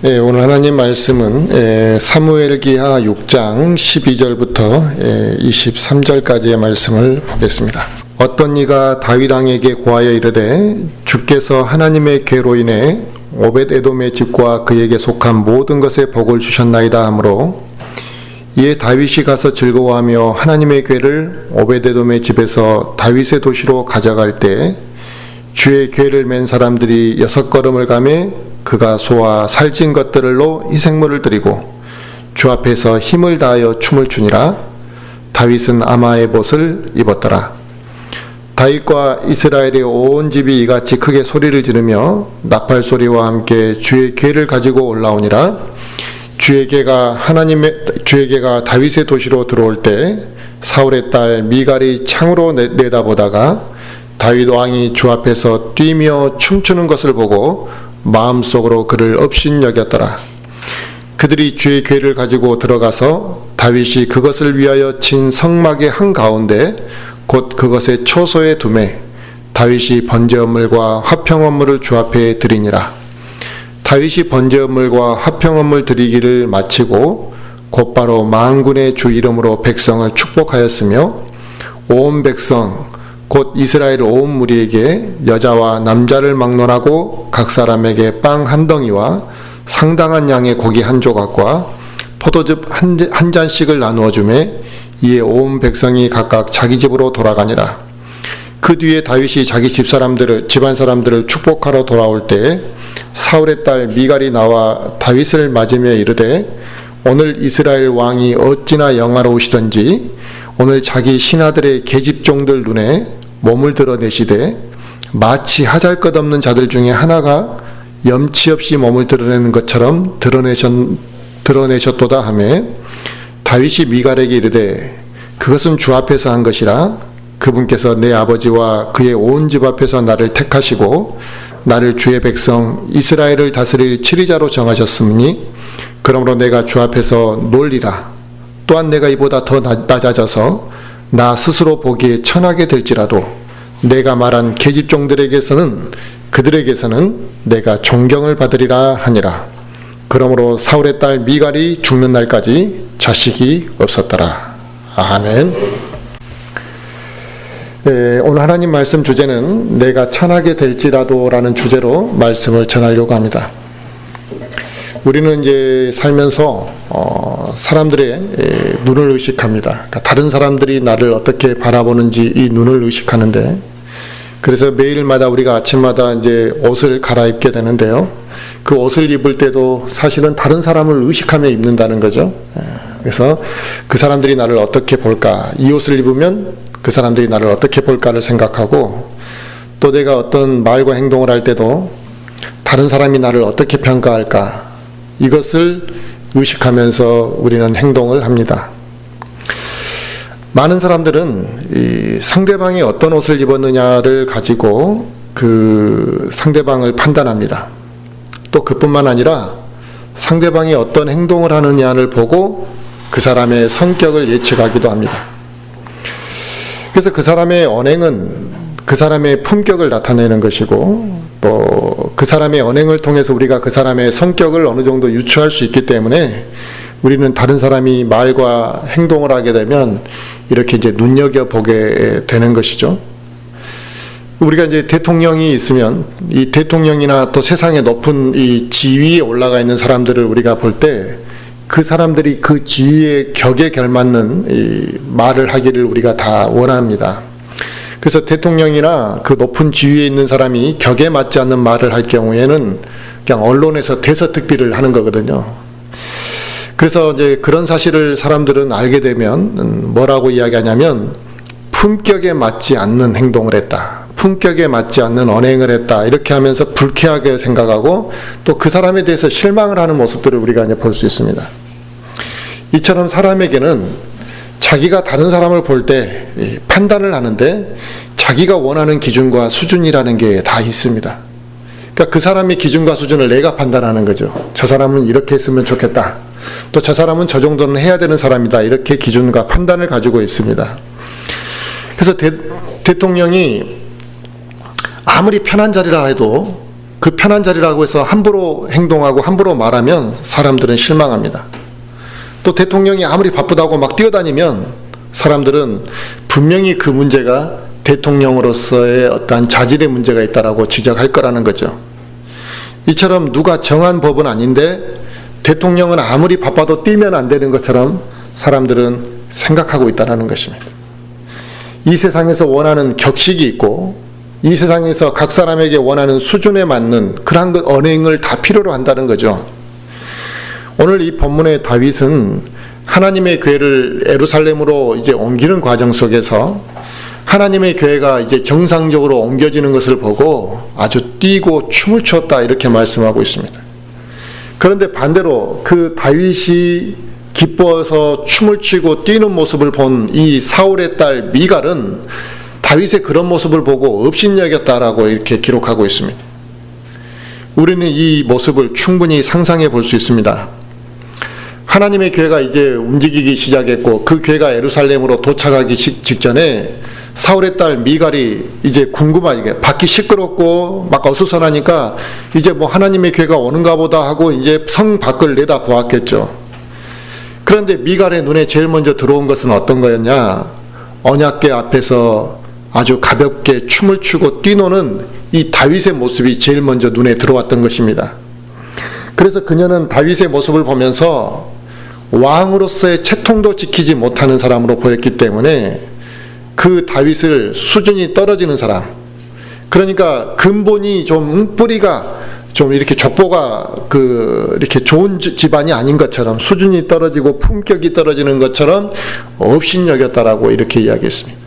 오늘 하나님 말씀은 사무엘기하 6장 12절부터 23절까지의 말씀을 보겠습니다. 어떤 이가 다윗 왕에게 고하여 이르되 주께서 하나님의 궤로 인해 오벳에돔의 집과 그에게 속한 모든 것에 복을 주셨나이다 하므로 이에 다윗이 가서 즐거워하며 하나님의 궤를 오벳에돔의 집에서 다윗의 도시로 가져갈 때 주의 궤를 맨 사람들이 6걸음을 가매 그가 소와 살찐 것들로 희생물을 드리고 주 앞에서 힘을 다하여 춤을 추니라. 다윗은 아마의 벗을 입었더라. 다윗과 이스라엘의 온 집이 이같이 크게 소리를 지르며 나팔 소리와 함께 주의 궤를 가지고 올라오니라. 주의 궤가 다윗의 도시로 들어올 때 사울의 딸 미갈이 창으로 내다보다가 다윗 왕이 주 앞에서 뛰며 춤추는 것을 보고 마음속으로 그를 업신여겼더라. 그들이 주의 궤를 가지고 들어가서 다윗이 그것을 위하여 친 성막의 한가운데 곧 그것의 초소에 두매 다윗이 번제업물과 화평업물을 주 앞에 드리니라. 다윗이 번제업물과 화평업물 드리기를 마치고 곧바로 만군의 주 이름으로 백성을 축복하였으며 온 백성 곧 이스라엘 온 무리에게 여자와 남자를 막론하고 각 사람에게 빵 한 덩이와 상당한 양의 고기 한 조각과 포도즙 한 잔씩을 나누어 주매 이에 온 백성이 각각 자기 집으로 돌아가니라. 그 뒤에 다윗이 자기 집안 사람들을 축복하러 돌아올 때 사울의 딸 미갈이 나와 다윗을 맞으며 이르되 오늘 이스라엘 왕이 어찌나 영화로우시던지 오늘 자기 신하들의 계집종들 눈에 몸을 드러내시되 마치 하잘것없는 자들 중에 하나가 염치 없이 몸을 드러내는 것처럼 드러내셨도다 하며 다윗이 미갈에게 이르되 그것은 주 앞에서 한 것이라. 그분께서 내 아버지와 그의 온 집 앞에서 나를 택하시고 나를 주의 백성 이스라엘을 다스릴 치리자로 정하셨으니 그러므로 내가 주 앞에서 놀리라. 또한 내가 이보다 더 낮아져서 나 스스로 보기에 천하게 될지라도 내가 말한 계집종들에게서는 그들에게서는 내가 존경을 받으리라 하니라. 그러므로 사울의 딸 미갈이 죽는 날까지 자식이 없었더라. 아멘. 오늘 하나님 말씀 주제는 내가 천하게 될지라도 라는 주제로 말씀을 전하려고 합니다. 우리는 이제 살면서 사람들의 눈을 의식합니다. 그러니까 다른 사람들이 나를 어떻게 바라보는지 이 눈을 의식하는데, 그래서 매일마다 우리가 아침마다 이제 옷을 갈아입게 되는데요. 그 옷을 입을 때도 사실은 다른 사람을 의식하며 입는다는 거죠. 그래서 그 사람들이 나를 어떻게 볼까, 이 옷을 입으면 그 사람들이 나를 어떻게 볼까를 생각하고, 또 내가 어떤 말과 행동을 할 때도 다른 사람이 나를 어떻게 평가할까, 이것을 의식하면서 우리는 행동을 합니다. 많은 사람들은 이 상대방이 어떤 옷을 입었느냐를 가지고 그 상대방을 판단합니다. 또 그뿐만 아니라 상대방이 어떤 행동을 하느냐를 보고 그 사람의 성격을 예측하기도 합니다. 그래서 그 사람의 언행은 그 사람의 품격을 나타내는 것이고, 또 그 사람의 언행을 통해서 우리가 그 사람의 성격을 어느 정도 유추할 수 있기 때문에 우리는 다른 사람이 말과 행동을 하게 되면 이렇게 이제 눈여겨보게 되는 것이죠. 우리가 이제 대통령이 있으면 이 대통령이나 또 세상에 높은 이 지위에 올라가 있는 사람들을 우리가 볼 때 그 사람들이 그 지위의 격에 걸맞는 이 말을 하기를 우리가 다 원합니다. 그래서 대통령이나 그 높은 지위에 있는 사람이 격에 맞지 않는 말을 할 경우에는 그냥 언론에서 대서특비를 하는 거거든요. 그래서 이제 그런 사실을 사람들은 알게 되면 뭐라고 이야기하냐면 품격에 맞지 않는 행동을 했다, 품격에 맞지 않는 언행을 했다, 이렇게 하면서 불쾌하게 생각하고 또 그 사람에 대해서 실망을 하는 모습들을 우리가 이제 볼 수 있습니다. 이처럼 사람에게는 자기가 다른 사람을 볼 때 판단을 하는데 자기가 원하는 기준과 수준이라는 게 다 있습니다. 그러니까 그 사람의 기준과 수준을 내가 판단하는 거죠. 저 사람은 이렇게 했으면 좋겠다, 또 저 사람은 저 정도는 해야 되는 사람이다, 이렇게 기준과 판단을 가지고 있습니다. 그래서 대통령이 아무리 편한 자리라 해도 그 편한 자리라고 해서 함부로 행동하고 함부로 말하면 사람들은 실망합니다. 또 대통령이 아무리 바쁘다고 막 뛰어다니면 사람들은 분명히 그 문제가 대통령으로서의 어떠한 자질의 문제가 있다라고 지적할 거라는 거죠. 이처럼 누가 정한 법은 아닌데 대통령은 아무리 바빠도 뛰면 안 되는 것처럼 사람들은 생각하고 있다는 것입니다. 이 세상에서 원하는 격식이 있고 이 세상에서 각 사람에게 원하는 수준에 맞는 그러한 것 언행을 다 필요로 한다는 거죠. 오늘 이 본문의 다윗은 하나님의 교회를 예루살렘으로 이제 옮기는 과정 속에서 하나님의 교회가 이제 정상적으로 옮겨지는 것을 보고 아주 뛰고 춤을 췄다 이렇게 말씀하고 있습니다. 그런데 반대로 그 다윗이 기뻐서 춤을 추고 뛰는 모습을 본 이 사울의 딸 미갈은 다윗의 그런 모습을 보고 업신여겼다라고 이렇게 기록하고 있습니다. 우리는 이 모습을 충분히 상상해 볼 수 있습니다. 하나님의 교회가 이제 움직이기 시작했고 그 교회가 예루살렘으로 도착하기 직전에 사울의 딸 미갈이 이제 궁금하게 밖이 시끄럽고 막 어수선하니까 이제 뭐 하나님의 교회가 오는가 보다 하고 이제 성 밖을 내다 보았겠죠. 그런데 미갈의 눈에 제일 먼저 들어온 것은 어떤 거였냐? 언약궤 앞에서 아주 가볍게 춤을 추고 뛰노는 이 다윗의 모습이 제일 먼저 눈에 들어왔던 것입니다. 그래서 그녀는 다윗의 모습을 보면서 왕으로서의 채통도 지키지 못하는 사람으로 보였기 때문에 그 다윗을 수준이 떨어지는 사람, 그러니까 근본이 좀 뿌리가 좀 이렇게 족보가 이렇게 좋은 집안이 아닌 것처럼 수준이 떨어지고 품격이 떨어지는 것처럼 업신여겼다라고 이렇게 이야기했습니다.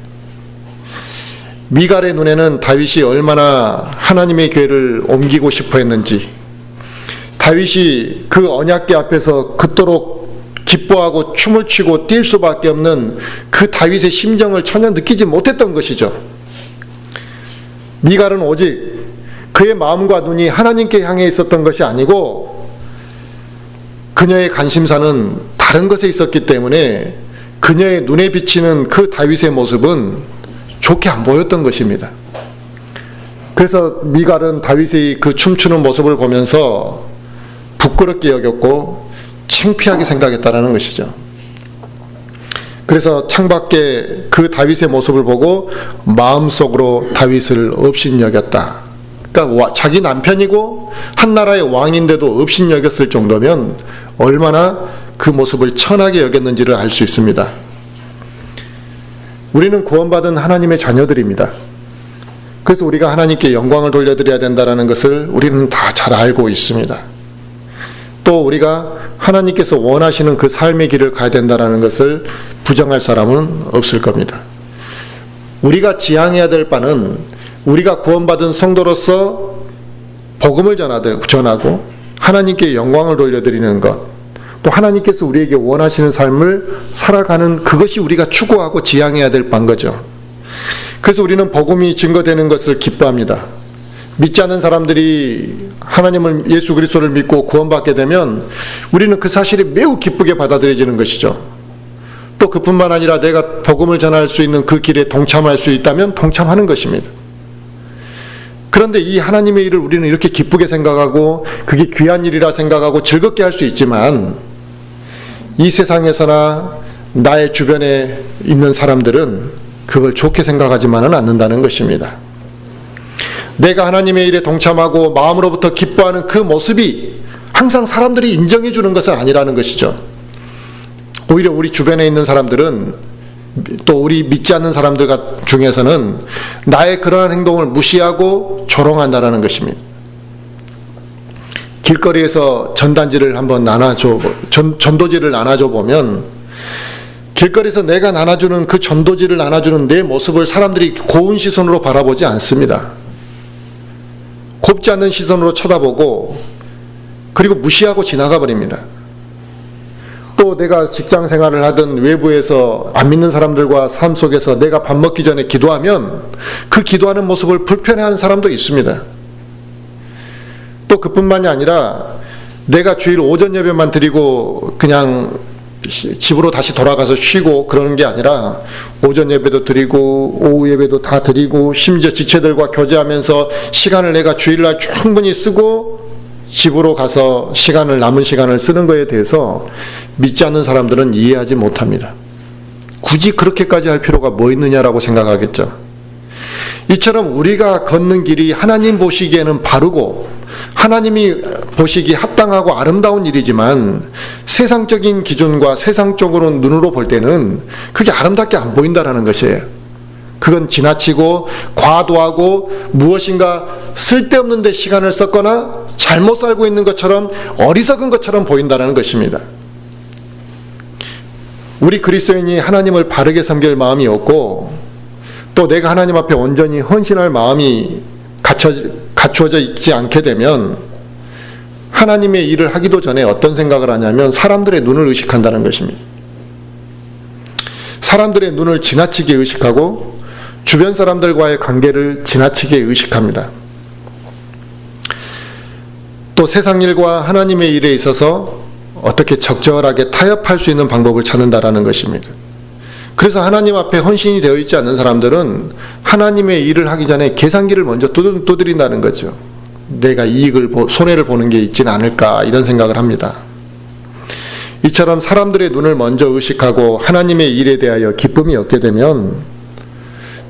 미갈의 눈에는 다윗이 얼마나 하나님의 교회를 옮기고 싶어 했는지, 다윗이 그 언약궤 앞에서 그토록 기뻐하고 춤을 추고 뛸 수밖에 없는 그 다윗의 심정을 전혀 느끼지 못했던 것이죠. 미갈은 오직 그의 마음과 눈이 하나님께 향해 있었던 것이 아니고 그녀의 관심사는 다른 것에 있었기 때문에 그녀의 눈에 비치는 그 다윗의 모습은 좋게 안 보였던 것입니다. 그래서 미갈은 다윗의 그 춤추는 모습을 보면서 부끄럽게 여겼고 창피하게 생각했다라는 것이죠. 그래서 창밖에 그 다윗의 모습을 보고 마음속으로 다윗을 업신여겼다. 그러니까 자기 남편이고 한 나라의 왕인데도 업신여겼을 정도면 얼마나 그 모습을 천하게 여겼는지를 알 수 있습니다. 우리는 구원받은 하나님의 자녀들입니다. 그래서 우리가 하나님께 영광을 돌려드려야 된다는 것을 우리는 다 잘 알고 있습니다. 또 우리가 하나님께서 원하시는 그 삶의 길을 가야 된다는 것을 부정할 사람은 없을 겁니다. 우리가 지향해야 될 바는 우리가 구원받은 성도로서 복음을 전하고 하나님께 영광을 돌려드리는 것, 또 하나님께서 우리에게 원하시는 삶을 살아가는 그것이 우리가 추구하고 지향해야 될 바인 거죠. 그래서 우리는 복음이 증거되는 것을 기뻐합니다. 믿지 않는 사람들이 하나님을, 예수 그리스도를 믿고 구원받게 되면 우리는 그 사실이 매우 기쁘게 받아들여지는 것이죠. 또 그뿐만 아니라 내가 복음을 전할 수 있는 그 길에 동참할 수 있다면 동참하는 것입니다. 그런데 이 하나님의 일을 우리는 이렇게 기쁘게 생각하고 그게 귀한 일이라 생각하고 즐겁게 할 수 있지만 이 세상에서나 나의 주변에 있는 사람들은 그걸 좋게 생각하지만은 않는다는 것입니다. 내가 하나님의 일에 동참하고 마음으로부터 기뻐하는 그 모습이 항상 사람들이 인정해 주는 것은 아니라는 것이죠. 오히려 우리 주변에 있는 사람들은, 또 우리 믿지 않는 사람들 중에서는 나의 그러한 행동을 무시하고 조롱한다는 것입니다. 길거리에서 전단지를 한번 전도지를 나눠줘 보면 길거리에서 내가 나눠주는 그 전도지를 나눠주는 내 모습을 사람들이 고운 시선으로 바라보지 않습니다. 곱지 않는 시선으로 쳐다보고 그리고 무시하고 지나가 버립니다. 또 내가 직장 생활을 하든 외부에서 안 믿는 사람들과 삶 속에서 내가 밥 먹기 전에 기도하면 그 기도하는 모습을 불편해하는 사람도 있습니다. 또 그뿐만이 아니라 내가 주일 오전 예배만 드리고 그냥 집으로 다시 돌아가서 쉬고 그러는 게 아니라 오전 예배도 드리고 오후 예배도 다 드리고 심지어 지체들과 교제하면서 시간을 내가 주일날 충분히 쓰고 집으로 가서 남은 시간을 쓰는 거에 대해서 믿지 않는 사람들은 이해하지 못합니다. 굳이 그렇게까지 할 필요가 뭐 있느냐라고 생각하겠죠. 이처럼 우리가 걷는 길이 하나님 보시기에는 바르고 하나님이 보시기 합당하고 아름다운 일이지만 세상적인 기준과 세상적으로 눈으로 볼 때는 그게 아름답게 안 보인다라는 것이에요. 그건 지나치고 과도하고 무엇인가 쓸데없는 데 시간을 썼거나 잘못 살고 있는 것처럼 어리석은 것처럼 보인다는 것입니다. 우리 그리스도인이 하나님을 바르게 섬길 마음이 없고 또 내가 하나님 앞에 온전히 헌신할 마음이 갖추어져 있지 않게 되면 하나님의 일을 하기도 전에 어떤 생각을 하냐면 사람들의 눈을 의식한다는 것입니다. 사람들의 눈을 지나치게 의식하고 주변 사람들과의 관계를 지나치게 의식합니다. 또 세상 일과 하나님의 일에 있어서 어떻게 적절하게 타협할 수 있는 방법을 찾는다라는 것입니다. 그래서 하나님 앞에 헌신이 되어 있지 않는 사람들은 하나님의 일을 하기 전에 계산기를 먼저 두드린다는 거죠. 내가 손해를 보는 게 있지는 않을까 이런 생각을 합니다. 이처럼 사람들의 눈을 먼저 의식하고 하나님의 일에 대하여 기쁨이 없게 되면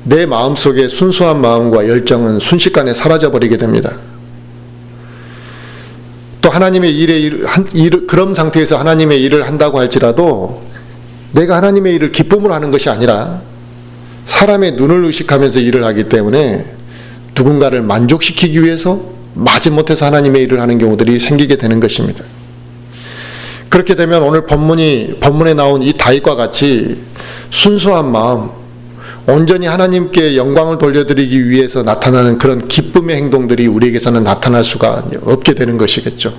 내 마음속에 순수한 마음과 열정은 순식간에 사라져버리게 됩니다. 또 하나님의 그런 상태에서 하나님의 일을 한다고 할지라도 내가 하나님의 일을 기쁨으로 하는 것이 아니라 사람의 눈을 의식하면서 일을 하기 때문에 누군가를 만족시키기 위해서 마지못해서 하나님의 일을 하는 경우들이 생기게 되는 것입니다. 그렇게 되면 오늘 본문에 나온 이 다윗과 같이 순수한 마음, 온전히 하나님께 영광을 돌려드리기 위해서 나타나는 그런 기쁨의 행동들이 우리에게서는 나타날 수가 없게 되는 것이겠죠.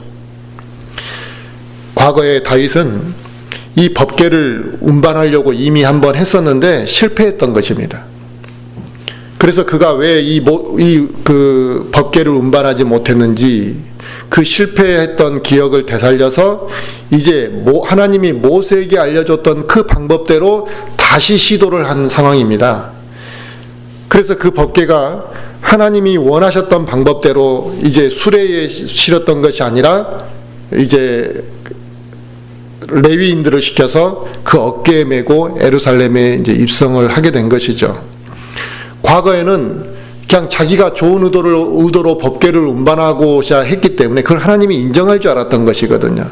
과거에 다윗은 이 법궤를 운반하려고 이미 한번 했었는데 실패했던 것입니다. 그래서 그가 왜 그 법궤를 운반하지 못했는지 그 실패했던 기억을 되살려서 이제 하나님이 모세에게 알려줬던 그 방법대로 다시 시도를 한 상황입니다. 그래서 그 법궤가 하나님이 원하셨던 방법대로 이제 수레에 실었던 것이 아니라 이제 레위인들을 시켜서 그 어깨에 메고 예루살렘에 이제 입성을 하게 된 것이죠. 과거에는 그냥 자기가 좋은 의도로 법궤를 운반하고자 했기 때문에 그걸 하나님이 인정할 줄 알았던 것이거든요.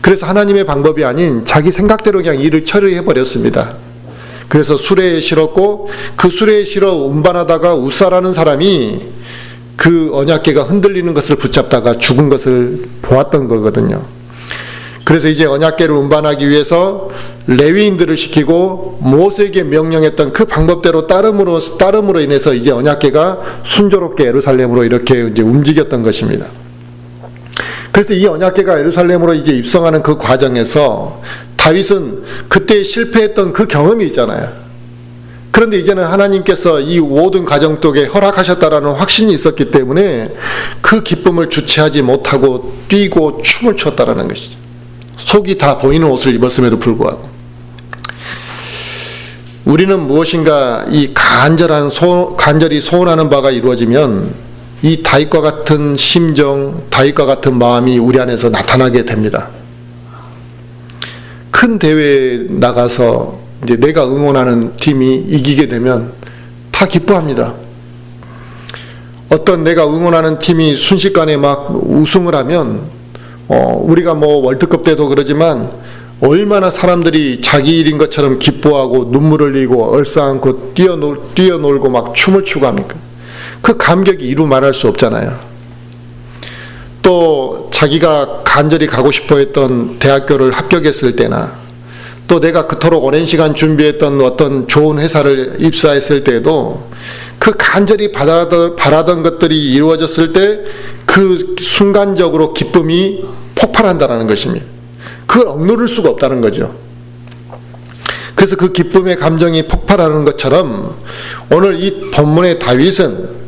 그래서 하나님의 방법이 아닌 자기 생각대로 그냥 일을 처리해 버렸습니다. 그래서 수레에 실었고 그 수레에 실어 운반하다가 우사라는 사람이 그 언약궤가 흔들리는 것을 붙잡다가 죽은 것을 보았던 거거든요. 그래서 이제 언약궤를 운반하기 위해서 레위인들을 시키고 모세에게 명령했던 그 방법대로 따름으로 인해서 이제 언약궤가 순조롭게 예루살렘으로 이렇게 이제 움직였던 것입니다. 그래서 이 언약궤가 예루살렘으로 이제 입성하는 그 과정에서 다윗은 그때 실패했던 그 경험이 있잖아요. 그런데 이제는 하나님께서 이 모든 과정 속에 허락하셨다라는 확신이 있었기 때문에 그 기쁨을 주체하지 못하고 뛰고 춤을 췄다라는 것이죠. 속이 다 보이는 옷을 입었음에도 불구하고 우리는 무엇인가 이 간절히 소원하는 바가 이루어지면 이 다윗과 같은 심정, 다윗과 같은 마음이 우리 안에서 나타나게 됩니다. 큰 대회에 나가서 이제 내가 응원하는 팀이 이기게 되면 다 기뻐합니다. 어떤 내가 응원하는 팀이 순식간에 막 우승을 하면 우리가 월드컵 때도 그러지만 얼마나 사람들이 자기 일인 것처럼 기뻐하고 눈물을 흘리고 얼싸안고 뛰어놀고 막 춤을 추고 합니까? 그 감격이 이루 말할 수 없잖아요. 또 자기가 간절히 가고 싶어 했던 대학교를 합격했을 때나 또 내가 그토록 오랜 시간 준비했던 어떤 좋은 회사를 입사했을 때에도 그 간절히 바라던 것들이 이루어졌을 때 그 순간적으로 기쁨이 폭발한다는 것입니다. 그걸 억누를 수가 없다는 거죠. 그래서 그 기쁨의 감정이 폭발하는 것처럼 오늘 이 본문의 다윗은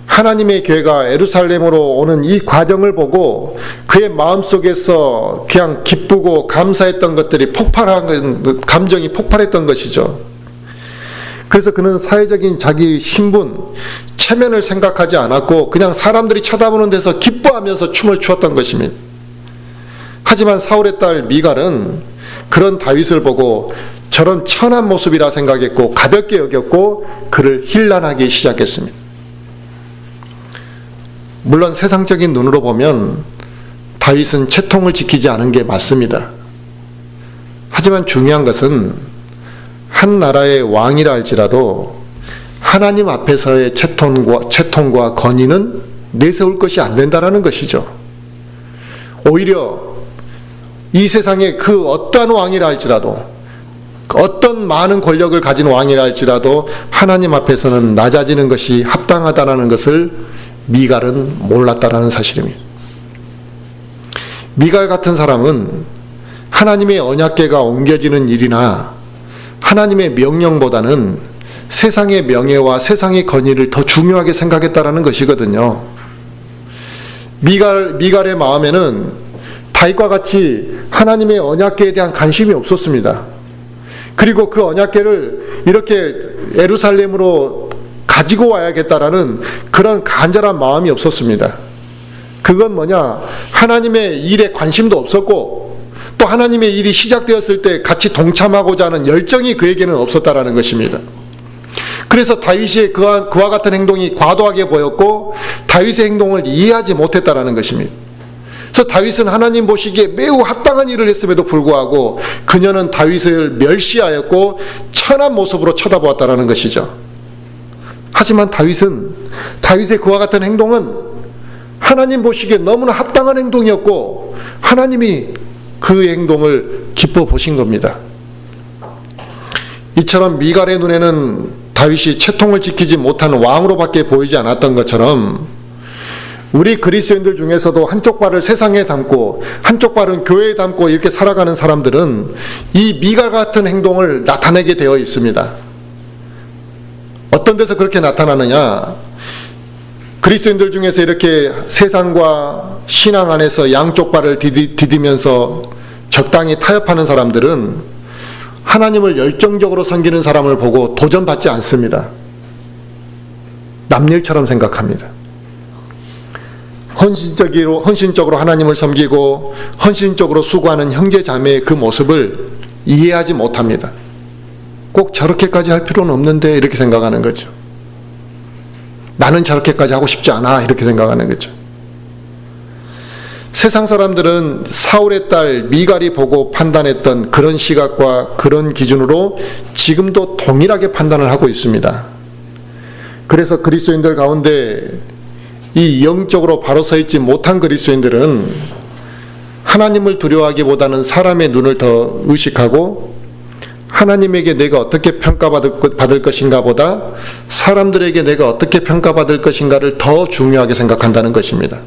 하나님의 교회가 예루살렘으로 오는 이 과정을 보고 그의 마음속에서 그냥 기쁘고 감사했던 것들이 감정이 폭발했던 것이죠. 그래서 그는 사회적인 자기 신분, 체면을 생각하지 않았고 그냥 사람들이 쳐다보는 데서 기뻐하면서 춤을 추었던 것입니다. 하지만 사울의 딸 미갈은 그런 다윗을 보고 저런 천한 모습이라 생각했고 가볍게 여겼고 그를 힐난하기 시작했습니다. 물론 세상적인 눈으로 보면 다윗은 채통을 지키지 않은 게 맞습니다. 하지만 중요한 것은 한 나라의 왕이라 할지라도 하나님 앞에서의 채통과 건의는 내세울 것이 안 된다는 것이죠. 오히려 이 세상의 그 어떠한 왕이라 할지라도 어떤 많은 권력을 가진 왕이라 할지라도 하나님 앞에서는 낮아지는 것이 합당하다는 것을 미갈은 몰랐다라는 사실입니다. 미갈 같은 사람은 하나님의 언약궤가 옮겨지는 일이나 하나님의 명령보다는 세상의 명예와 세상의 건의를 더 중요하게 생각했다라는 것이거든요. 미갈의 마음에는 다윗과 같이 하나님의 언약궤에 대한 관심이 없었습니다. 그리고 그 언약궤를 이렇게 예루살렘으로 가지고 와야겠다라는 그런 간절한 마음이 없었습니다. 그건 뭐냐? 하나님의 일에 관심도 없었고 또 하나님의 일이 시작되었을 때 같이 동참하고자 하는 열정이 그에게는 없었다라는 것입니다. 그래서 다윗의 그와 같은 행동이 과도하게 보였고 다윗의 행동을 이해하지 못했다라는 것입니다. 그래서 다윗은 하나님 보시기에 매우 합당한 일을 했음에도 불구하고 그녀는 다윗을 멸시하였고 천한 모습으로 쳐다보았다라는 것이죠. 하지만 다윗의 그와 같은 행동은 하나님 보시기에 너무나 합당한 행동이었고 하나님이 그 행동을 기뻐 보신 겁니다. 이처럼 미갈의 눈에는 다윗이 채통을 지키지 못한 왕으로밖에 보이지 않았던 것처럼 우리 그리스도인들 중에서도 한쪽 발을 세상에 담고 한쪽 발은 교회에 담고 이렇게 살아가는 사람들은 이 미갈 같은 행동을 나타내게 되어 있습니다. 어떤 데서 그렇게 나타나느냐? 그리스도인들 중에서 이렇게 세상과 신앙 안에서 양쪽 발을 디디면서 적당히 타협하는 사람들은 하나님을 열정적으로 섬기는 사람을 보고 도전받지 않습니다. 남일처럼 생각합니다. 헌신적으로 하나님을 섬기고 헌신적으로 수고하는 형제 자매의 그 모습을 이해하지 못합니다. 꼭 저렇게까지 할 필요는 없는데 이렇게 생각하는 거죠. 나는 저렇게까지 하고 싶지 않아 이렇게 생각하는 거죠. 세상 사람들은 사울의 딸 미갈이 보고 판단했던 그런 시각과 그런 기준으로 지금도 동일하게 판단을 하고 있습니다. 그래서 그리스도인들 가운데 이 영적으로 바로 서 있지 못한 그리스도인들은 하나님을 두려워하기보다는 사람의 눈을 더 의식하고 하나님에게 내가 어떻게 평가받을 것인가 보다 사람들에게 내가 어떻게 평가받을 것인가를 더 중요하게 생각한다는 것입니다.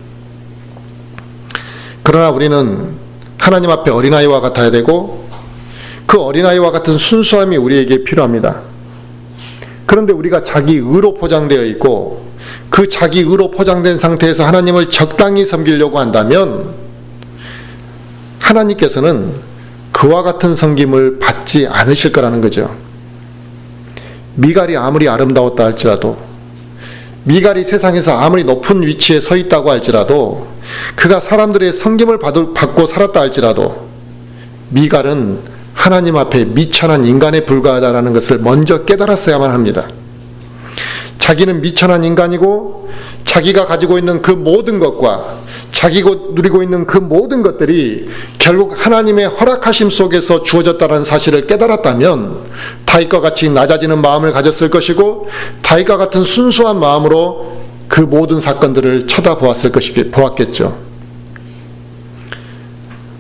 그러나 우리는 하나님 앞에 어린아이와 같아야 되고 그 어린아이와 같은 순수함이 우리에게 필요합니다. 그런데 우리가 자기 의로 포장되어 있고 그 자기 의로 포장된 상태에서 하나님을 적당히 섬기려고 한다면 하나님께서는 그와 같은 섬김을 받지 않으실 거라는 거죠. 미갈이 아무리 아름다웠다 할지라도 미갈이 세상에서 아무리 높은 위치에 서 있다고 할지라도 그가 사람들의 섬김을 받고 살았다 할지라도 미갈은 하나님 앞에 미천한 인간에 불과하다는 것을 먼저 깨달았어야만 합니다. 자기는 미천한 인간이고 자기가 가지고 있는 그 모든 것과 자기가 누리고 있는 그 모든 것들이 결국 하나님의 허락하심 속에서 주어졌다는 사실을 깨달았다면 다윗과 같이 낮아지는 마음을 가졌을 것이고 다윗과 같은 순수한 마음으로 그 모든 사건들을 보았겠죠.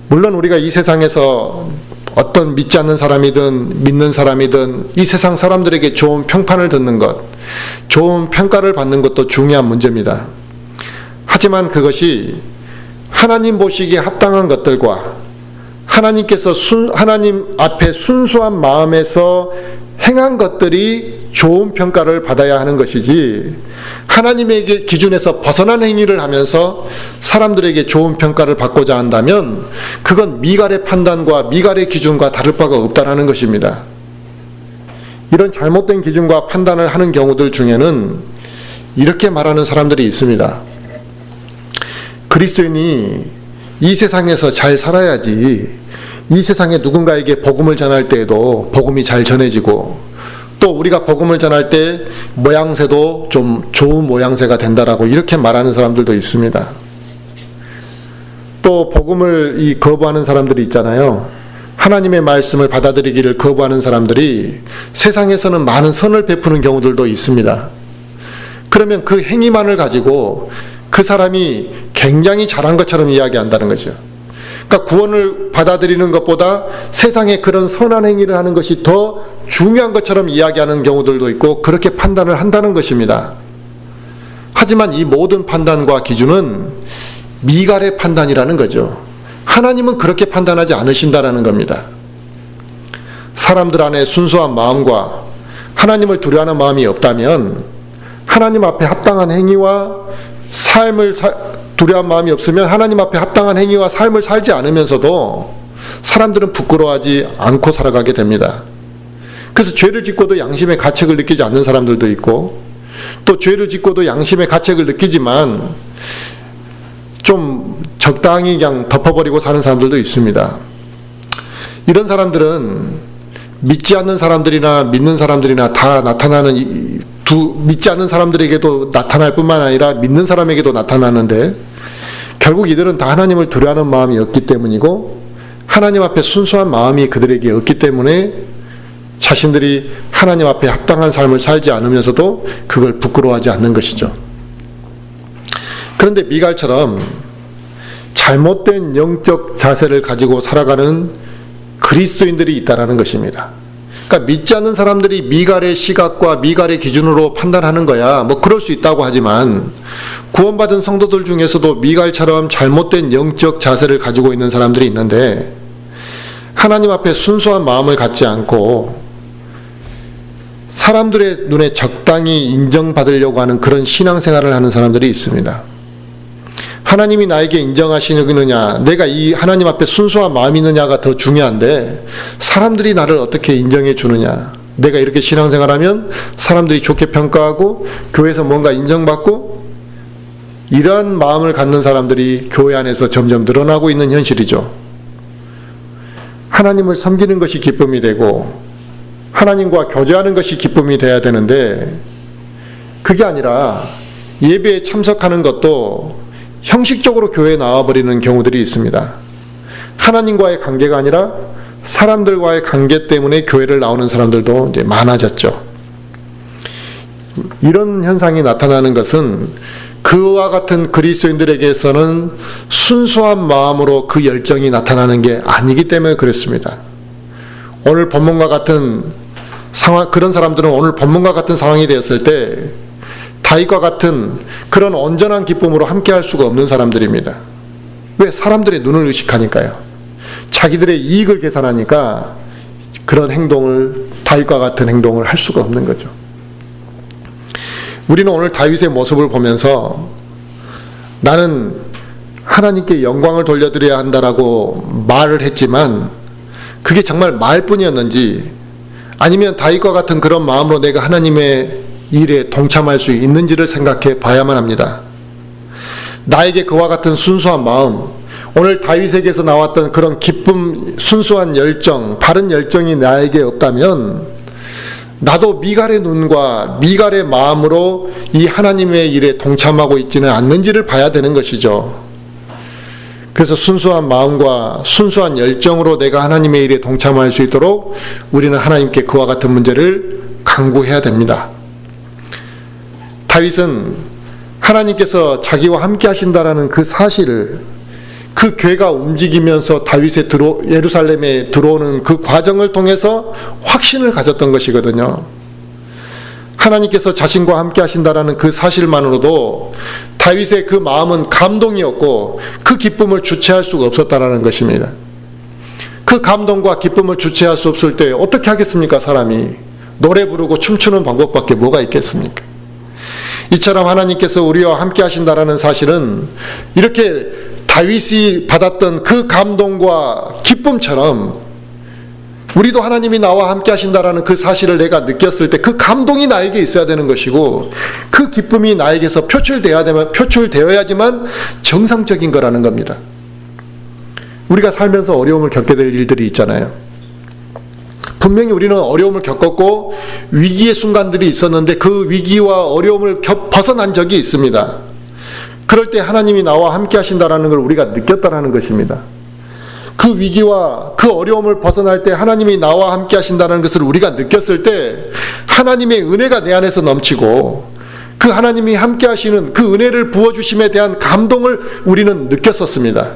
물론 우리가 이 세상에서 어떤 믿지 않는 사람이든 믿는 사람이든 이 세상 사람들에게 좋은 평판을 듣는 것, 좋은 평가를 받는 것도 중요한 문제입니다. 하지만 그것이 하나님 보시기에 합당한 것들과 하나님께서 하나님 앞에 순수한 마음에서 행한 것들이 좋은 평가를 받아야 하는 것이지, 하나님의 기준에서 벗어난 행위를 하면서 사람들에게 좋은 평가를 받고자 한다면 그건 미갈의 판단과 미갈의 기준과 다를 바가 없다는 것입니다. 이런 잘못된 기준과 판단을 하는 경우들 중에는 이렇게 말하는 사람들이 있습니다. 그리스도인이 이 세상에서 잘 살아야지 이 세상에 누군가에게 복음을 전할 때에도 복음이 잘 전해지고, 또 우리가 복음을 전할 때 모양새도 좀 좋은 모양새가 된다라고 이렇게 말하는 사람들도 있습니다. 또 복음을 거부하는 사람들이 있잖아요. 하나님의 말씀을 받아들이기를 거부하는 사람들이 세상에서는 많은 선을 베푸는 경우들도 있습니다. 그러면 그 행위만을 가지고 그 사람이 굉장히 잘한 것처럼 이야기한다는 거죠. 그러니까 구원을 받아들이는 것보다 세상에 그런 선한 행위를 하는 것이 더 중요한 것처럼 이야기하는 경우들도 있고, 그렇게 판단을 한다는 것입니다. 하지만 이 모든 판단과 기준은 미갈의 판단이라는 거죠. 하나님은 그렇게 판단하지 않으신다라는 겁니다. 사람들 안에 순수한 마음과 하나님을 두려워하는 마음이 없다면, 하나님 앞에 합당한 행위와 삶을 두려워한 마음이 없으면 하나님 앞에 합당한 행위와 삶을 살지 않으면서도 사람들은 부끄러워하지 않고 살아가게 됩니다. 그래서 죄를 짓고도 양심의 가책을 느끼지 않는 사람들도 있고, 또 죄를 짓고도 양심의 가책을 느끼지만 좀 적당히 그냥 덮어버리고 사는 사람들도 있습니다. 이런 사람들은 믿지 않는 사람들이나 믿는 사람들이나 다 나타나는 믿지 않는 사람들에게도 나타날 뿐만 아니라 믿는 사람에게도 나타나는데, 결국 이들은 다 하나님을 두려워하는 마음이 없기 때문이고, 하나님 앞에 순수한 마음이 그들에게 없기 때문에 자신들이 하나님 앞에 합당한 삶을 살지 않으면서도 그걸 부끄러워하지 않는 것이죠. 그런데 미갈처럼 잘못된 영적 자세를 가지고 살아가는 그리스도인들이 있다는 것입니다. 그러니까 믿지 않는 사람들이 미갈의 시각과 미갈의 기준으로 판단하는 거야, 뭐 그럴 수 있다고 하지만, 구원받은 성도들 중에서도 미갈처럼 잘못된 영적 자세를 가지고 있는 사람들이 있는데, 하나님 앞에 순수한 마음을 갖지 않고 사람들의 눈에 적당히 인정받으려고 하는 그런 신앙생활을 하는 사람들이 있습니다. 하나님이 나에게 인정하시느냐, 내가 이 하나님 앞에 순수한 마음이 있느냐가 더 중요한데, 사람들이 나를 어떻게 인정해 주느냐, 내가 이렇게 신앙생활하면 사람들이 좋게 평가하고 교회에서 뭔가 인정받고, 이러한 마음을 갖는 사람들이 교회 안에서 점점 늘어나고 있는 현실이죠. 하나님을 섬기는 것이 기쁨이 되고 하나님과 교제하는 것이 기쁨이 돼야 되는데, 그게 아니라 예배에 참석하는 것도 형식적으로 교회에 나와버리는 경우들이 있습니다. 하나님과의 관계가 아니라 사람들과의 관계 때문에 교회를 나오는 사람들도 이제 많아졌죠. 이런 현상이 나타나는 것은 그와 같은 그리스도인들에게서는 순수한 마음으로 그 열정이 나타나는 게 아니기 때문에 그렇습니다. 오늘 본문과 같은 상황, 그런 사람들은 오늘 본문과 같은 상황이 되었을 때 다윗과 같은 그런 온전한 기쁨으로 함께 할 수가 없는 사람들입니다. 왜? 사람들의 눈을 의식하니까요. 자기들의 이익을 계산하니까 그런 행동을, 다윗과 같은 행동을 할 수가 없는 거죠. 우리는 오늘 다윗의 모습을 보면서 나는 하나님께 영광을 돌려드려야 한다라고 말을 했지만, 그게 정말 말뿐이었는지, 아니면 다윗과 같은 그런 마음으로 내가 하나님의 일에 동참할 수 있는지를 생각해 봐야만 합니다. 나에게 그와 같은 순수한 마음, 오늘 다윗에게서 나왔던 그런 기쁨, 순수한 열정, 바른 열정이 나에게 없다면 나도 미갈의 눈과 미갈의 마음으로 이 하나님의 일에 동참하고 있지는 않는지를 봐야 되는 것이죠. 그래서 순수한 마음과 순수한 열정으로 내가 하나님의 일에 동참할 수 있도록 우리는 하나님께 그와 같은 문제를 간구해야 됩니다. 다윗은 하나님께서 자기와 함께 하신다라는 그 사실을, 그 괴가 움직이면서 다윗의 예루살렘에 들어오는 그 과정을 통해서 확신을 가졌던 것이거든요. 하나님께서 자신과 함께 하신다라는 그 사실만으로도 다윗의 그 마음은 감동이었고 그 기쁨을 주체할 수가 없었다라는 것입니다. 그 감동과 기쁨을 주체할 수 없을 때 어떻게 하겠습니까, 사람이? 노래 부르고 춤추는 방법밖에 뭐가 있겠습니까? 이처럼 하나님께서 우리와 함께 하신다라는 사실은 이렇게 다윗이 받았던 그 감동과 기쁨처럼 우리도 하나님이 나와 함께 하신다라는 그 사실을 내가 느꼈을 때 그 감동이 나에게 있어야 되는 것이고, 그 기쁨이 나에게서 표출되어야지만 정상적인 거라는 겁니다. 우리가 살면서 어려움을 겪게 될 일들이 있잖아요. 분명히 우리는 어려움을 겪었고 위기의 순간들이 있었는데 그 위기와 어려움을 벗어난 적이 있습니다. 그럴 때 하나님이 나와 함께 하신다라는 걸 우리가 느꼈다라는 것입니다. 그 위기와 그 어려움을 벗어날 때 하나님이 나와 함께 하신다는 것을 우리가 느꼈을 때 하나님의 은혜가 내 안에서 넘치고, 그 하나님이 함께 하시는 그 은혜를 부어주심에 대한 감동을 우리는 느꼈었습니다.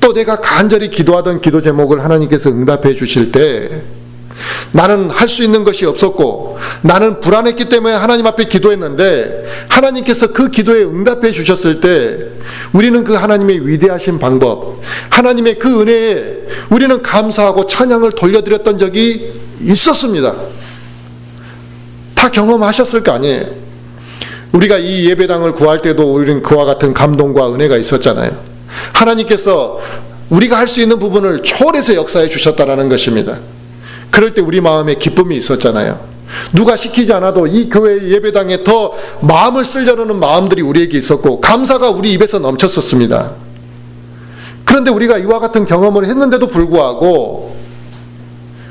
또 내가 간절히 기도하던 기도 제목을 하나님께서 응답해 주실 때 나는 할 수 있는 것이 없었고 나는 불안했기 때문에 하나님 앞에 기도했는데 하나님께서 그 기도에 응답해 주셨을 때 우리는 그 하나님의 위대하신 방법, 하나님의 그 은혜에 우리는 감사하고 찬양을 돌려드렸던 적이 있었습니다. 다 경험하셨을 거 아니에요. 우리가 이 예배당을 구할 때도 우리는 그와 같은 감동과 은혜가 있었잖아요. 하나님께서 우리가 할 수 있는 부분을 초월해서 역사해 주셨다라는 것입니다. 그럴 때 우리 마음에 기쁨이 있었잖아요. 누가 시키지 않아도 이 교회 예배당에 더 마음을 쓰려는 마음들이 우리에게 있었고 감사가 우리 입에서 넘쳤었습니다. 그런데 우리가 이와 같은 경험을 했는데도 불구하고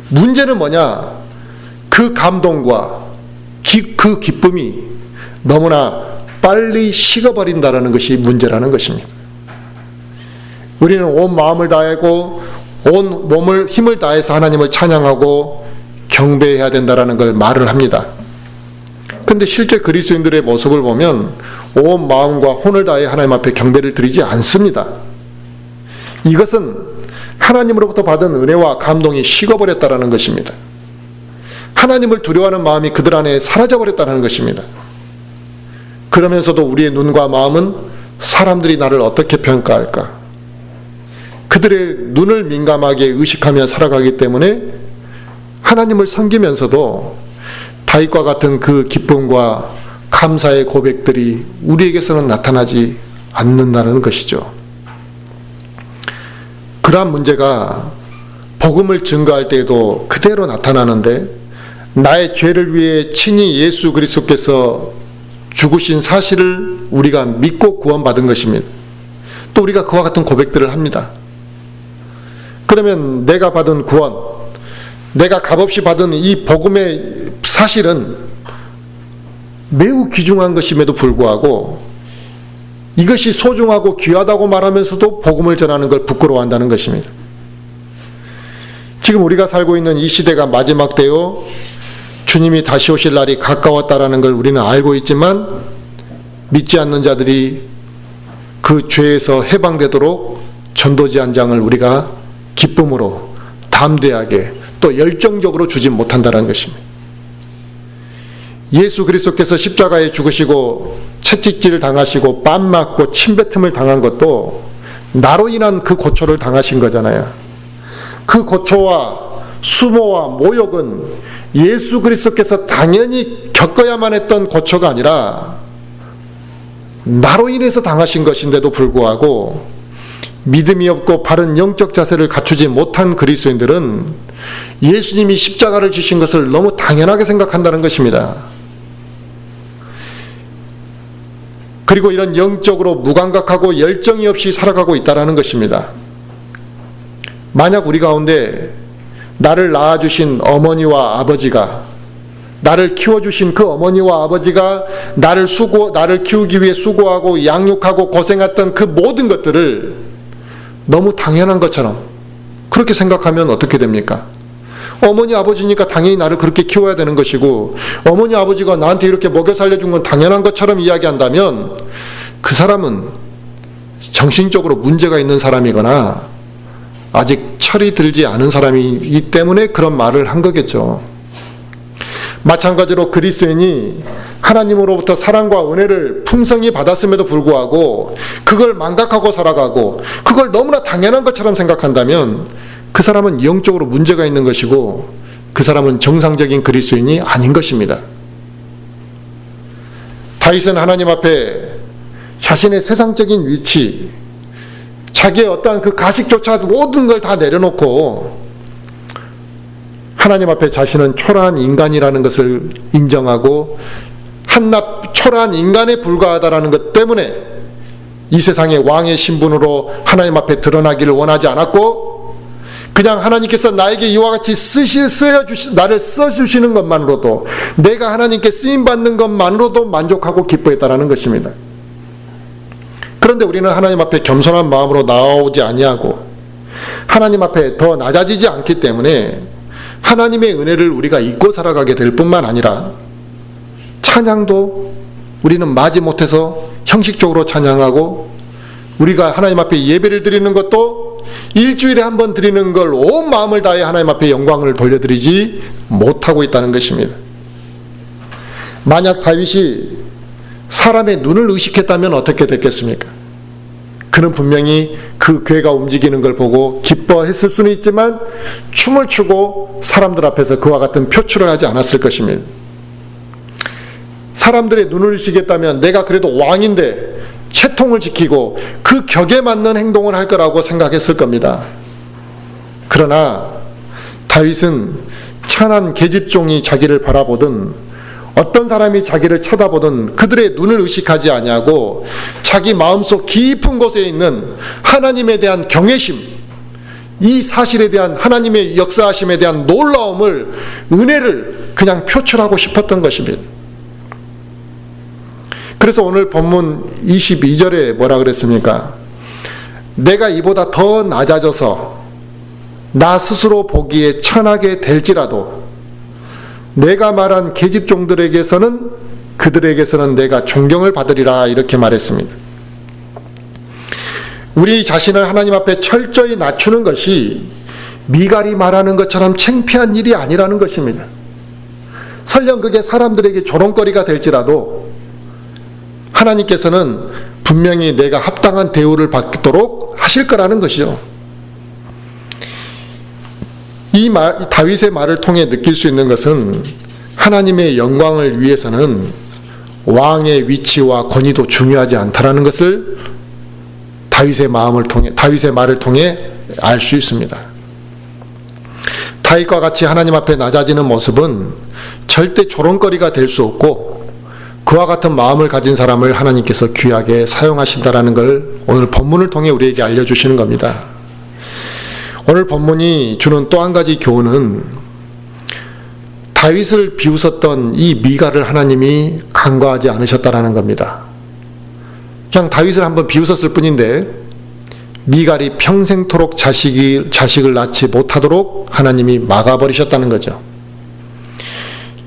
문제는 뭐냐? 그 감동과 그 기쁨이 너무나 빨리 식어버린다는 것이 문제라는 것입니다. 우리는 온 마음을 다하고 온 몸을 힘을 다해서 하나님을 찬양하고 경배해야 된다는 걸 말을 합니다. 그런데 실제 그리스도인들의 모습을 보면 온 마음과 혼을 다해 하나님 앞에 경배를 드리지 않습니다. 이것은 하나님으로부터 받은 은혜와 감동이 식어버렸다는 것입니다. 하나님을 두려워하는 마음이 그들 안에 사라져버렸다는 것입니다. 그러면서도 우리의 눈과 마음은 사람들이 나를 어떻게 평가할까? 그들의 눈을 민감하게 의식하며 살아가기 때문에 하나님을 섬기면서도 다윗과 같은 그 기쁨과 감사의 고백들이 우리에게서는 나타나지 않는다는 것이죠. 그러한 문제가 복음을 증거할 때에도 그대로 나타나는데, 나의 죄를 위해 친히 예수 그리스도께서 죽으신 사실을 우리가 믿고 구원받은 것입니다. 또 우리가 그와 같은 고백들을 합니다. 그러면 내가 받은 구원, 내가 값없이 받은 이 복음의 사실은 매우 귀중한 것임에도 불구하고 이것이 소중하고 귀하다고 말하면서도 복음을 전하는 걸 부끄러워한다는 것입니다. 지금 우리가 살고 있는 이 시대가 마지막 때요, 주님이 다시 오실 날이 가까웠다라는 걸 우리는 알고 있지만 믿지 않는 자들이 그 죄에서 해방되도록 전도지 한 장을 우리가 기쁨으로 담대하게 또 열정적으로 주지 못한다는 것입니다. 예수 그리스도께서 십자가에 죽으시고 채찍질을 당하시고 뺨 맞고 침뱉음을 당한 것도 나로 인한 그 고초를 당하신 거잖아요. 그 고초와 수모와 모욕은 예수 그리스도께서 당연히 겪어야만 했던 고초가 아니라 나로 인해서 당하신 것인데도 불구하고 믿음이 없고 바른 영적 자세를 갖추지 못한 그리스도인들은 예수님이 십자가를 지신 것을 너무 당연하게 생각한다는 것입니다. 그리고 이런 영적으로 무감각하고 열정이 없이 살아가고 있다는 것입니다. 만약 우리 가운데 나를 낳아주신 어머니와 아버지가, 나를 키워주신 그 어머니와 아버지가 나를 키우기 위해 수고하고 양육하고 고생했던 그 모든 것들을 너무 당연한 것처럼 그렇게 생각하면 어떻게 됩니까? 어머니 아버지니까 당연히 나를 그렇게 키워야 되는 것이고 어머니 아버지가 나한테 이렇게 먹여 살려준 건 당연한 것처럼 이야기한다면 그 사람은 정신적으로 문제가 있는 사람이거나 아직 철이 들지 않은 사람이기 때문에 그런 말을 한 거겠죠. 마찬가지로 그리스도인이 하나님으로부터 사랑과 은혜를 풍성히 받았음에도 불구하고 그걸 망각하고 살아가고 그걸 너무나 당연한 것처럼 생각한다면 그 사람은 영적으로 문제가 있는 것이고 그 사람은 정상적인 그리스도인이 아닌 것입니다. 다윗은 하나님 앞에 자신의 세상적인 위치, 자기의 어떠한 그 가식조차 모든 걸 다 내려놓고 하나님 앞에 자신은 초라한 인간이라는 것을 인정하고 한낱 초라한 인간에 불과하다라는 것 때문에 이 세상의 왕의 신분으로 하나님 앞에 드러나기를 원하지 않았고, 그냥 하나님께서 나에게 이와 같이 나를 써주시는 것만으로도, 내가 하나님께 쓰임받는 것만으로도 만족하고 기뻐했다라는 것입니다. 그런데 우리는 하나님 앞에 겸손한 마음으로 나오지 아니하고 하나님 앞에 더 낮아지지 않기 때문에 하나님의 은혜를 우리가 잊고 살아가게 될 뿐만 아니라, 찬양도 우리는 마지못해서 형식적으로 찬양하고, 우리가 하나님 앞에 예배를 드리는 것도 일주일에 한 번 드리는 걸 온 마음을 다해 하나님 앞에 영광을 돌려드리지 못하고 있다는 것입니다. 만약 다윗이 사람의 눈을 의식했다면 어떻게 됐겠습니까? 그는 분명히 그 괴가 움직이는 걸 보고 기뻐했을 수는 있지만 춤을 추고 사람들 앞에서 그와 같은 표출을 하지 않았을 것입니다. 사람들의 눈을 의식했다면 내가 그래도 왕인데 채통을 지키고 그 격에 맞는 행동을 할 거라고 생각했을 겁니다. 그러나 다윗은 천한 계집종이 자기를 바라보든 어떤 사람이 자기를 쳐다보든 그들의 눈을 의식하지 아니하고 자기 마음속 깊은 곳에 있는 하나님에 대한 경외심, 이 사실에 대한 하나님의 역사하심에 대한 놀라움을, 은혜를 그냥 표출하고 싶었던 것입니다. 그래서 오늘 본문 22절에 뭐라 그랬습니까? 내가 이보다 더 낮아져서 나 스스로 보기에 천하게 될지라도 내가 말한 계집종들에게서는, 그들에게서는 내가 존경을 받으리라, 이렇게 말했습니다. 우리 자신을 하나님 앞에 철저히 낮추는 것이 미갈이 말하는 것처럼 창피한 일이 아니라는 것입니다. 설령 그게 사람들에게 조롱거리가 될지라도 하나님께서는 분명히 내가 합당한 대우를 받도록 하실 거라는 것이죠. 이 다윗의 말을 통해 느낄 수 있는 것은 하나님의 영광을 위해서는 왕의 위치와 권위도 중요하지 않다라는 것을 다윗의 말을 통해 알 수 있습니다. 다윗과 같이 하나님 앞에 낮아지는 모습은 절대 조롱거리가 될 수 없고, 그와 같은 마음을 가진 사람을 하나님께서 귀하게 사용하신다라는 걸 오늘 본문을 통해 우리에게 알려주시는 겁니다. 오늘 본문이 주는 또 한 가지 교훈은 다윗을 비웃었던 이 미갈을 하나님이 간과하지 않으셨다라는 겁니다. 그냥 다윗을 한번 비웃었을 뿐인데 미갈이 평생토록 자식을 낳지 못하도록 하나님이 막아버리셨다는 거죠.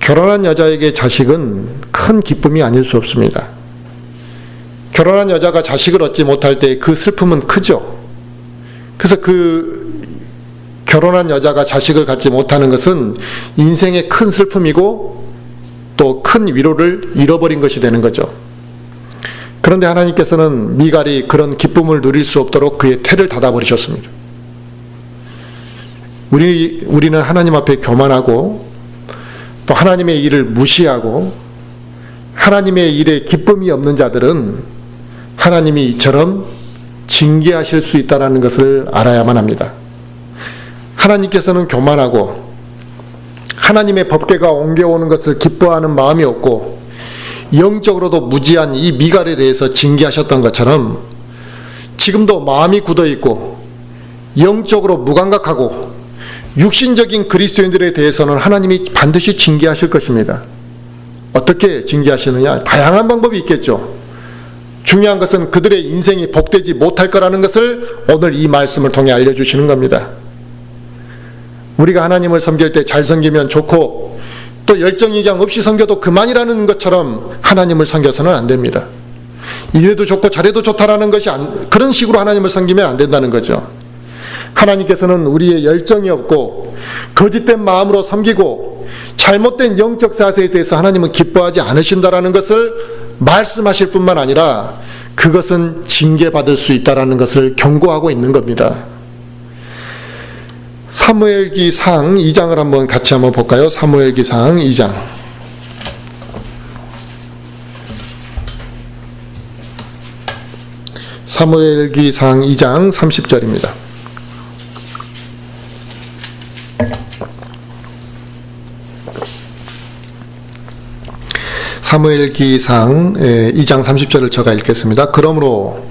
결혼한 여자에게 자식은 큰 기쁨이 아닐 수 없습니다. 결혼한 여자가 자식을 얻지 못할 때 그 슬픔은 크죠. 그래서 그 결혼한 여자가 자식을 갖지 못하는 것은 인생의 큰 슬픔이고 또 큰 위로를 잃어버린 것이 되는 거죠. 그런데 하나님께서는 미갈이 그런 기쁨을 누릴 수 없도록 그의 태를 닫아버리셨습니다. 우리는 하나님 앞에 교만하고 또 하나님의 일을 무시하고 하나님의 일에 기쁨이 없는 자들은 하나님이 이처럼 징계하실 수 있다는 것을 알아야만 합니다. 하나님께서는 교만하고 하나님의 법궤가 옮겨오는 것을 기뻐하는 마음이 없고 영적으로도 무지한 이 미갈에 대해서 징계하셨던 것처럼 지금도 마음이 굳어있고 영적으로 무감각하고 육신적인 그리스도인들에 대해서는 하나님이 반드시 징계하실 것입니다. 어떻게 징계하시느냐? 다양한 방법이 있겠죠. 중요한 것은 그들의 인생이 복되지 못할 거라는 것을 오늘 이 말씀을 통해 알려주시는 겁니다. 우리가 하나님을 섬길 때 잘 섬기면 좋고 또 열정이 그냥 없이 섬겨도 그만이라는 것처럼 하나님을 섬겨서는 안 됩니다. 이래도 좋고 저래도 좋다라는 것이 그런 식으로 하나님을 섬기면 안 된다는 거죠. 하나님께서는 우리의 열정이 없고 거짓된 마음으로 섬기고 잘못된 영적 자세에 대해서 하나님은 기뻐하지 않으신다라는 것을 말씀하실 뿐만 아니라 그것은 징계받을 수 있다라는 것을 경고하고 있는 겁니다. 사무엘기상 2장을 한번 같이 한번 볼까요? 사무엘기상 2장. 사무엘기상 2장 30절입니다. 사무엘기상 2장 30절을 제가 읽겠습니다. 그러므로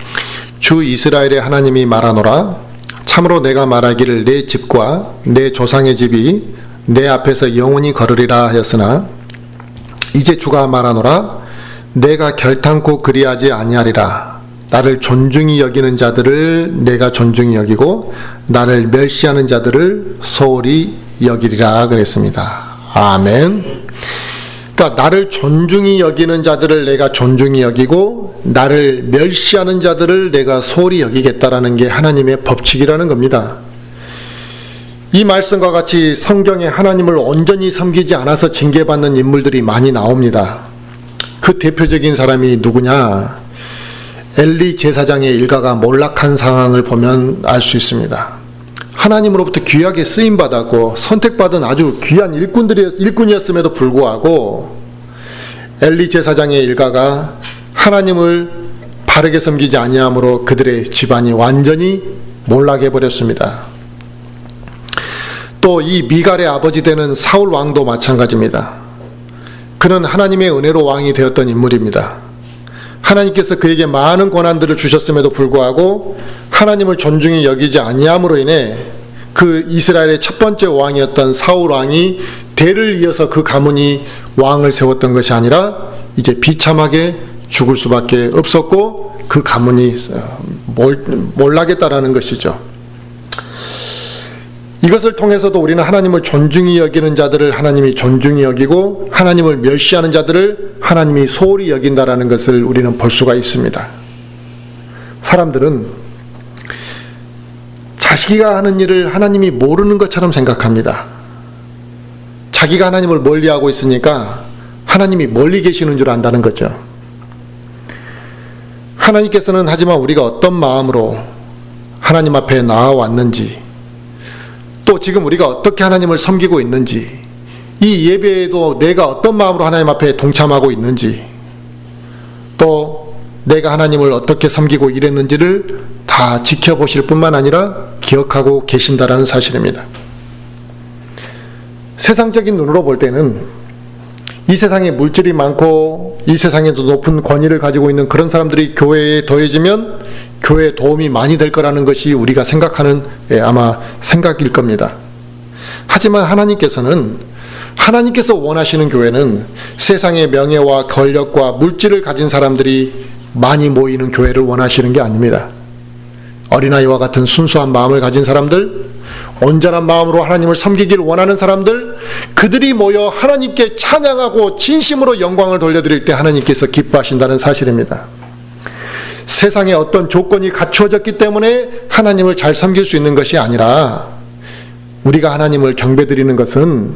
주 이스라엘의 하나님이 말하노라. 참으로 내가 말하기를 내 집과 내 조상의 집이 내 앞에서 영원히 걸으리라 하였으나 이제 주가 말하노라. 내가 결탄코 그리하지 아니하리라. 나를 존중히 여기는 자들을 내가 존중히 여기고 나를 멸시하는 자들을 소홀히 여기리라 그랬습니다. 아멘. 그러니까 나를 존중히 여기는 자들을 내가 존중히 여기고 나를 멸시하는 자들을 내가 소홀히 여기겠다라는 게 하나님의 법칙이라는 겁니다. 이 말씀과 같이 성경에 하나님을 온전히 섬기지 않아서 징계받는 인물들이 많이 나옵니다. 그 대표적인 사람이 누구냐? 엘리 제사장의 일가가 몰락한 상황을 보면 알 수 있습니다. 하나님으로부터 귀하게 쓰임받았고 선택받은 아주 귀한 일꾼이었음에도 불구하고 엘리 제사장의 일가가 하나님을 바르게 섬기지 아니함으로 그들의 집안이 완전히 몰락해버렸습니다. 또 이 미갈의 아버지 되는 사울 왕도 마찬가지입니다. 그는 하나님의 은혜로 왕이 되었던 인물입니다. 하나님께서 그에게 많은 권한들을 주셨음에도 불구하고 하나님을 존중히 여기지 아니함으로 인해 그 이스라엘의 첫 번째 왕이었던 사울 왕이 대를 이어서 그 가문이 왕을 세웠던 것이 아니라 이제 비참하게 죽을 수밖에 없었고 그 가문이 몰락했다라는 것이죠. 이것을 통해서도 우리는 하나님을 존중히 여기는 자들을 하나님이 존중히 여기고 하나님을 멸시하는 자들을 하나님이 소홀히 여긴다라는 것을 우리는 볼 수가 있습니다. 사람들은 자기가 하는 일을 하나님이 모르는 것처럼 생각합니다. 자기가 하나님을 멀리하고 있으니까 하나님이 멀리 계시는 줄 안다는 거죠. 하나님께서는 하지만 우리가 어떤 마음으로 하나님 앞에 나아왔는지 또 지금 우리가 어떻게 하나님을 섬기고 있는지 이 예배에도 내가 어떤 마음으로 하나님 앞에 동참하고 있는지 또 내가 하나님을 어떻게 섬기고 일했는지를 다 지켜보실 뿐만 아니라 기억하고 계신다라는 사실입니다. 세상적인 눈으로 볼 때는 이 세상에 물질이 많고 이 세상에도 높은 권위를 가지고 있는 그런 사람들이 교회에 더해지면 교회에 도움이 많이 될 거라는 것이 우리가 생각하는 아마 생각일 겁니다. 하지만 하나님께서 원하시는 교회는 세상의 명예와 권력과 물질을 가진 사람들이 많이 모이는 교회를 원하시는 게 아닙니다. 어린아이와 같은 순수한 마음을 가진 사람들, 온전한 마음으로 하나님을 섬기기를 원하는 사람들, 그들이 모여 하나님께 찬양하고 진심으로 영광을 돌려드릴 때 하나님께서 기뻐하신다는 사실입니다. 세상에 어떤 조건이 갖추어졌기 때문에 하나님을 잘 섬길 수 있는 것이 아니라 우리가 하나님을 경배드리는 것은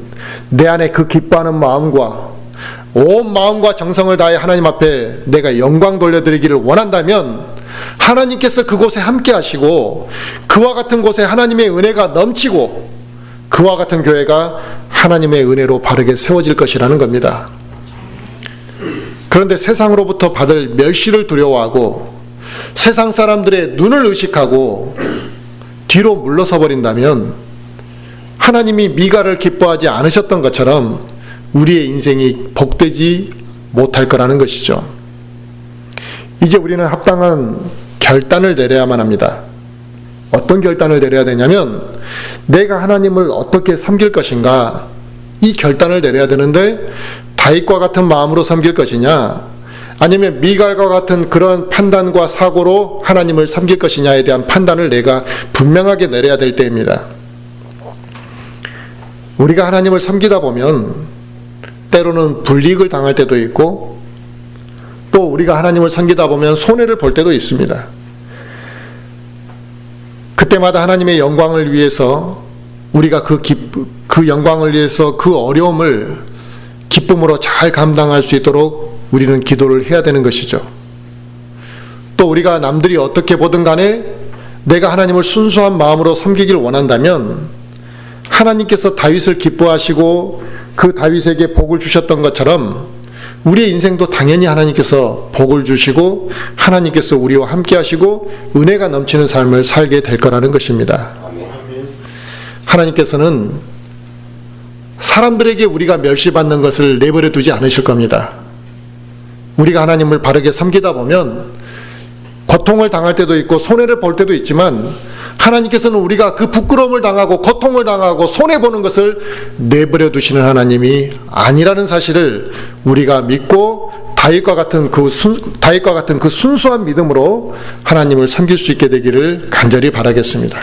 내 안에 그 기뻐하는 마음과 온 마음과 정성을 다해 하나님 앞에 내가 영광 돌려드리기를 원한다면 하나님께서 그곳에 함께 하시고 그와 같은 곳에 하나님의 은혜가 넘치고 그와 같은 교회가 하나님의 은혜로 바르게 세워질 것이라는 겁니다. 그런데 세상으로부터 받을 멸시를 두려워하고 세상 사람들의 눈을 의식하고 뒤로 물러서 버린다면 하나님이 미갈을 기뻐하지 않으셨던 것처럼 우리의 인생이 복되지 못할 거라는 것이죠. 이제 우리는 합당한 결단을 내려야만 합니다. 어떤 결단을 내려야 되냐면 내가 하나님을 어떻게 섬길 것인가 이 결단을 내려야 되는데 다윗과 같은 마음으로 섬길 것이냐 아니면 미갈과 같은 그런 판단과 사고로 하나님을 섬길 것이냐에 대한 판단을 내가 분명하게 내려야 될 때입니다. 우리가 하나님을 섬기다 보면 때로는 불이익을 당할 때도 있고 또 우리가 하나님을 섬기다 보면 손해를 볼 때도 있습니다. 그때마다 하나님의 영광을 위해서 우리가 그 영광을 위해서 그 어려움을 기쁨으로 잘 감당할 수 있도록 우리는 기도를 해야 되는 것이죠. 또 우리가 남들이 어떻게 보든 간에 내가 하나님을 순수한 마음으로 섬기길 원한다면 하나님께서 다윗을 기뻐하시고 그 다윗에게 복을 주셨던 것처럼 우리의 인생도 당연히 하나님께서 복을 주시고 하나님께서 우리와 함께 하시고 은혜가 넘치는 삶을 살게 될 거라는 것입니다. 하나님께서는 사람들에게 우리가 멸시받는 것을 내버려 두지 않으실 겁니다. 우리가 하나님을 바르게 섬기다 보면 고통을 당할 때도 있고 손해를 볼 때도 있지만 하나님께서는 우리가 그 부끄러움을 당하고 고통을 당하고 손해보는 것을 내버려 두시는 하나님이 아니라는 사실을 우리가 믿고 다윗과 같은 그 순수한 믿음으로 하나님을 섬길 수 있게 되기를 간절히 바라겠습니다.